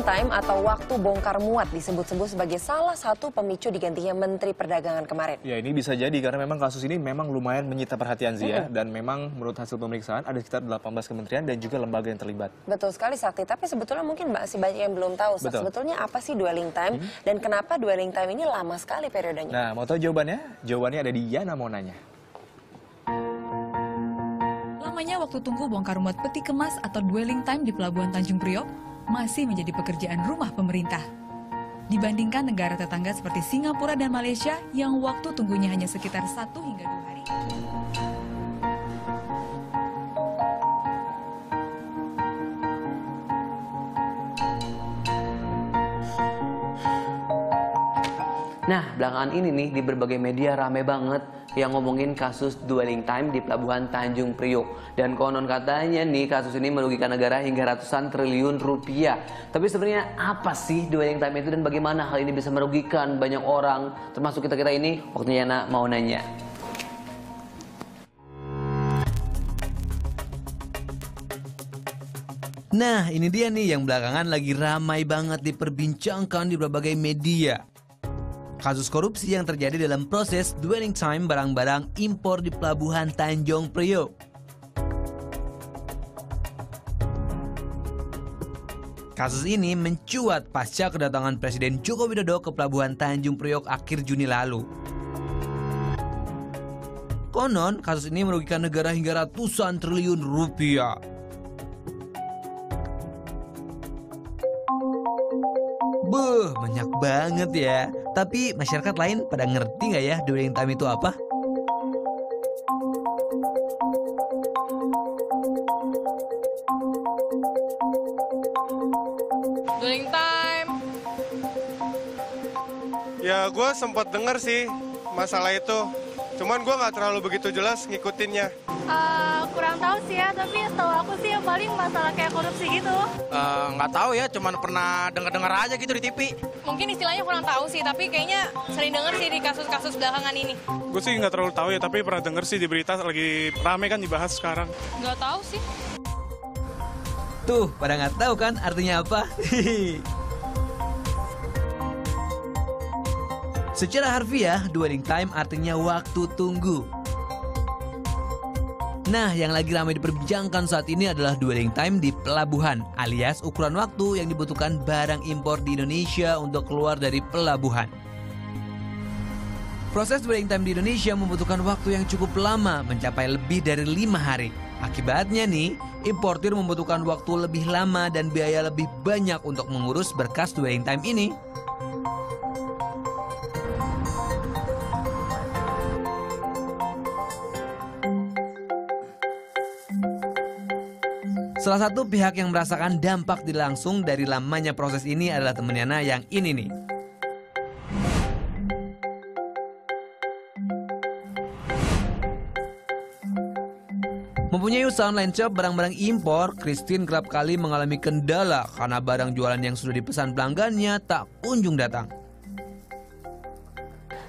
time atau waktu bongkar muat disebut-sebut sebagai salah satu pemicu digantinya Menteri Perdagangan kemarin. Ya, ini bisa jadi karena memang kasus ini memang lumayan menyita perhatian Zia, dan memang menurut hasil pemeriksaan ada sekitar 18 kementerian dan juga lembaga yang terlibat. Betul sekali Sakti, tapi sebetulnya mungkin masih banyak yang belum tahu. Sebetulnya apa sih dwelling time dan kenapa dwelling time ini lama sekali periodenya? Nah, mau tahu jawabannya? Jawabannya ada di Yana Monanya. Lamanya waktu tunggu bongkar muat peti kemas atau dwelling time di Pelabuhan Tanjung Priok masih menjadi pekerjaan rumah pemerintah. Dibandingkan negara tetangga seperti Singapura dan Malaysia yang waktu tunggunya hanya sekitar 1 hingga 2 hari. Nah, belakangan ini nih di berbagai media rame banget yang ngomongin kasus dwelling time di Pelabuhan Tanjung Priok. Dan konon katanya nih kasus ini merugikan negara hingga ratusan triliun rupiah. Tapi sebenarnya apa sih dwelling time itu dan bagaimana hal ini bisa merugikan banyak orang, termasuk kita-kita ini? Waktunya Yana mau nanya. Nah, ini dia nih yang belakangan lagi ramai banget diperbincangkan di berbagai media. Kasus korupsi yang terjadi dalam proses dwelling time barang-barang impor di Pelabuhan Tanjung Priok. Kasus ini mencuat pasca kedatangan Presiden Joko Widodo ke Pelabuhan Tanjung Priok akhir Juni lalu. Konon, kasus ini merugikan negara hingga ratusan triliun rupiah. Buh, banyak banget ya. Tapi masyarakat lain pada ngerti nggak ya dwelling time itu apa? Dwelling time. Ya, gue sempat denger sih masalah itu. Cuman gue nggak terlalu begitu jelas ngikutinnya. Kurang tahu sih ya, tapi setahu aku sih yang paling masalah kayak korupsi gitu. Nggak tahu ya, cuman pernah dengar-dengar aja gitu di TV. Mungkin istilahnya kurang tahu sih, tapi kayaknya sering dengar sih di kasus-kasus belakangan ini. Gue sih nggak terlalu tahu ya, tapi pernah denger sih di berita lagi rame kan dibahas sekarang. Nggak tahu sih. Tuh, pada nggak tahu kan artinya apa? Secara harfiah, dwelling time artinya waktu tunggu. Nah, yang lagi ramai diperbincangkan saat ini adalah dwelling time di pelabuhan, alias ukuran waktu yang dibutuhkan barang impor di Indonesia untuk keluar dari pelabuhan. Proses dwelling time di Indonesia membutuhkan waktu yang cukup lama, mencapai lebih dari 5 hari. Akibatnya nih, importir membutuhkan waktu lebih lama dan biaya lebih banyak untuk mengurus berkas dwelling time ini. Salah satu pihak yang merasakan dampak langsung dari lamanya proses ini adalah teman Yana yang ini nih. Mempunyai usaha online shop barang-barang impor, Christine kerap kali mengalami kendala karena barang jualan yang sudah dipesan pelanggannya tak kunjung datang.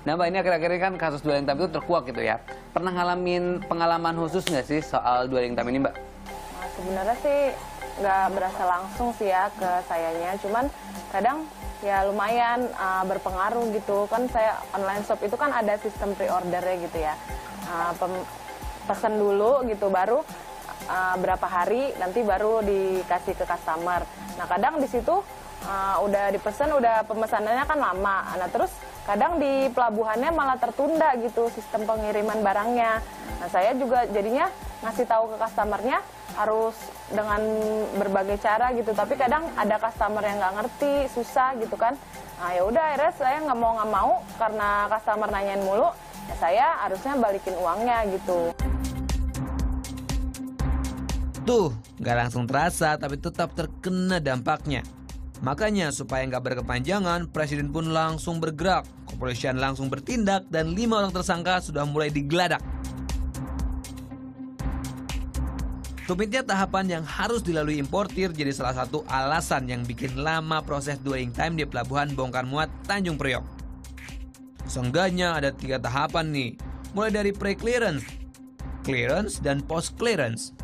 Nah, Mbak, ini akhir-akhir ini kan kasus dwelling time itu terkuak gitu ya. Pernah ngalamin pengalaman khusus nggak sih soal dwelling time ini, Mbak? Sebenarnya sih nggak berasa langsung sih ya ke sayanya, cuman kadang ya lumayan berpengaruh gitu. Kan saya online shop itu kan ada sistem pre-ordernya gitu ya. Pesan dulu gitu, baru berapa hari nanti baru dikasih ke customer. Nah, kadang di situ udah dipesan, udah pemesanannya kan lama. Nah, terus kadang di pelabuhannya malah tertunda gitu sistem pengiriman barangnya. Nah, saya juga jadinya ngasih tahu ke customernya harus dengan berbagai cara gitu. Tapi kadang ada customer yang nggak ngerti, susah gitu kan. Nah, ya udah akhirnya saya nggak mau karena customer nanyain mulu. Ya saya harusnya balikin uangnya gitu. Tuh, nggak langsung terasa tapi tetap terkena dampaknya. Makanya supaya nggak berkepanjangan, Presiden pun langsung bergerak. Kepolisian langsung bertindak dan 5 orang tersangka sudah mulai digeladak. Rumitnya tahapan yang harus dilalui importir jadi salah satu alasan yang bikin lama proses dwelling time di Pelabuhan Bongkar Muat Tanjung Priok. Seenggaknya ada 3 tahapan nih, mulai dari pre-clearance, clearance, dan post-clearance.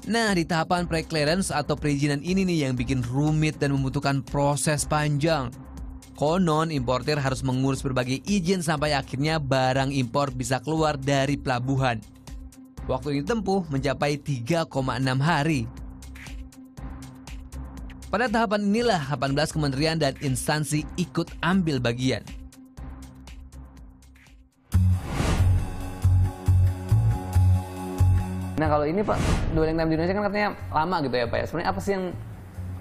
Nah, di tahapan pre-clearance atau perizinan ini nih yang bikin rumit dan membutuhkan proses panjang. Konon, importir harus mengurus berbagai izin sampai akhirnya barang impor bisa keluar dari pelabuhan. Waktu yang ditempuh mencapai 3,6 hari. Pada tahapan inilah 18 kementerian dan instansi ikut ambil bagian. Nah kalau ini Pak, dwelling time di Indonesia kan katanya lama gitu ya Pak ya. Sebenarnya apa sih yang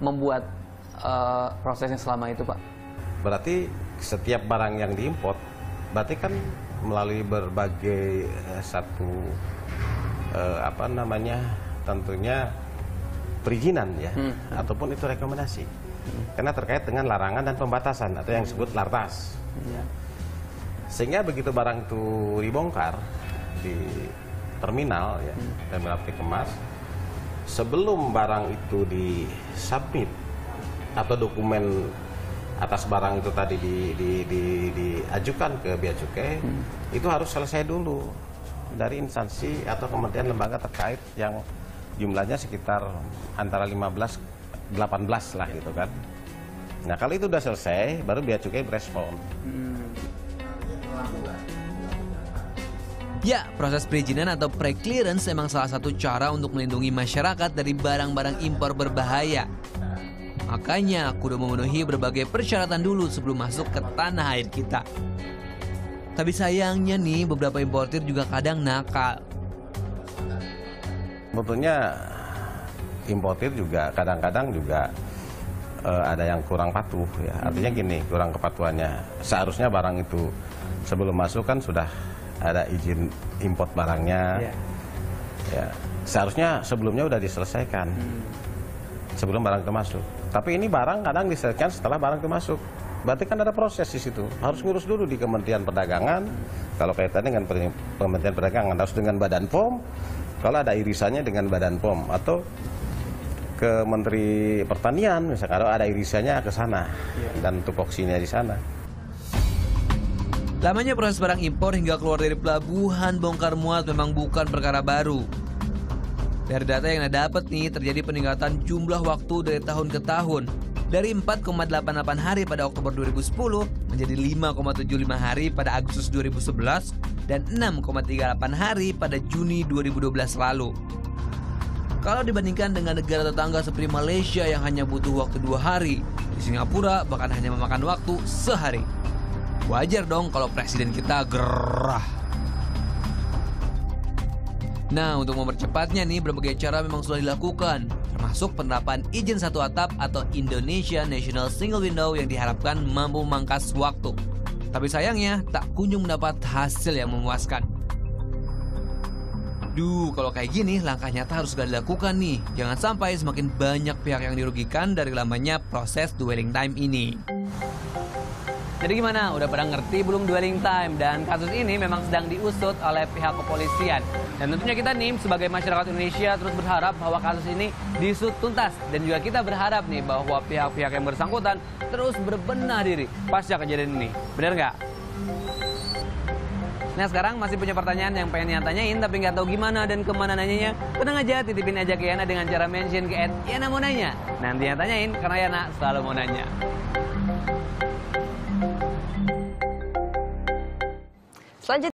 membuat prosesnya selama itu Pak? Berarti setiap barang yang diimpor, berarti kan melalui berbagai tentunya perizinan ya, ataupun itu rekomendasi. Karena terkait dengan larangan dan pembatasan atau yang disebut lartas. Sehingga begitu barang itu dibongkar di terminal ya, terminal peti kemas, sebelum barang itu disubmit atau dokumen atas barang itu tadi diajukan ke Bea Cukai, itu harus selesai dulu dari instansi atau kementerian lembaga terkait yang jumlahnya sekitar antara 15-18 lah gitu kan. Nah kalau itu udah selesai, baru Bea Cukai berespon. Ya, proses perizinan atau pre-clearance memang salah satu cara untuk melindungi masyarakat dari barang-barang impor berbahaya. Makanya kudu memenuhi berbagai persyaratan dulu sebelum masuk ke tanah air kita. Tapi sayangnya nih, beberapa importir juga kadang nakal. Sebetulnya importir juga kadang-kadang juga ada yang kurang patuh ya. Artinya gini, kurang kepatuhannya. Seharusnya barang itu sebelum masuk kan sudah ada izin import barangnya, ya seharusnya sebelumnya udah diselesaikan sebelum barang itu masuk. Tapi ini barang kadang diselesaikan setelah barang itu masuk. Berarti kan ada proses di situ. Harus ngurus dulu di Kementerian Perdagangan. Kalau kaitannya dengan Kementerian Perdagangan harus dengan Badan POM. Kalau ada irisannya dengan Badan POM atau ke Menteri Pertanian, misalnya kalau ada irisannya ke sana dan tupoksinya di sana. Lamanya proses barang impor hingga keluar dari pelabuhan bongkar muat memang bukan perkara baru. Dari data yang Anda dapat nih, terjadi peningkatan jumlah waktu dari tahun ke tahun. Dari 4,88 hari pada Oktober 2010 menjadi 5,75 hari pada Agustus 2011 dan 6,38 hari pada Juni 2012 lalu. Kalau dibandingkan dengan negara tetangga seperti Malaysia yang hanya butuh waktu 2 hari, di Singapura bahkan hanya memakan waktu sehari. Wajar dong kalau presiden kita gerah. Nah, untuk mempercepatnya nih, berbagai cara memang sudah dilakukan, termasuk penerapan izin satu atap atau Indonesia National Single Window yang diharapkan mampu memangkas waktu. Tapi sayangnya, tak kunjung mendapat hasil yang memuaskan. Duh, kalau kayak gini, langkah nyata harus segera dilakukan nih. Jangan sampai semakin banyak pihak yang dirugikan dari lamanya proses dwelling time ini. Jadi gimana? Udah pada ngerti belum dwelling time? Dan kasus ini memang sedang diusut oleh pihak kepolisian. Dan tentunya kita nih sebagai masyarakat Indonesia terus berharap bahwa kasus ini diusut tuntas. Dan juga kita berharap nih bahwa pihak-pihak yang bersangkutan terus berbenah diri pasca kejadian ini. Benar nggak? Nah sekarang masih punya pertanyaan yang pengen tanyain tapi nggak tahu gimana dan kemana nanyanya. Tenang aja, titipin aja ke Yana dengan cara mention ke @Yana mau nanya. Nanti yang tanyain karena Yana selalu mau nanya. Selanjutnya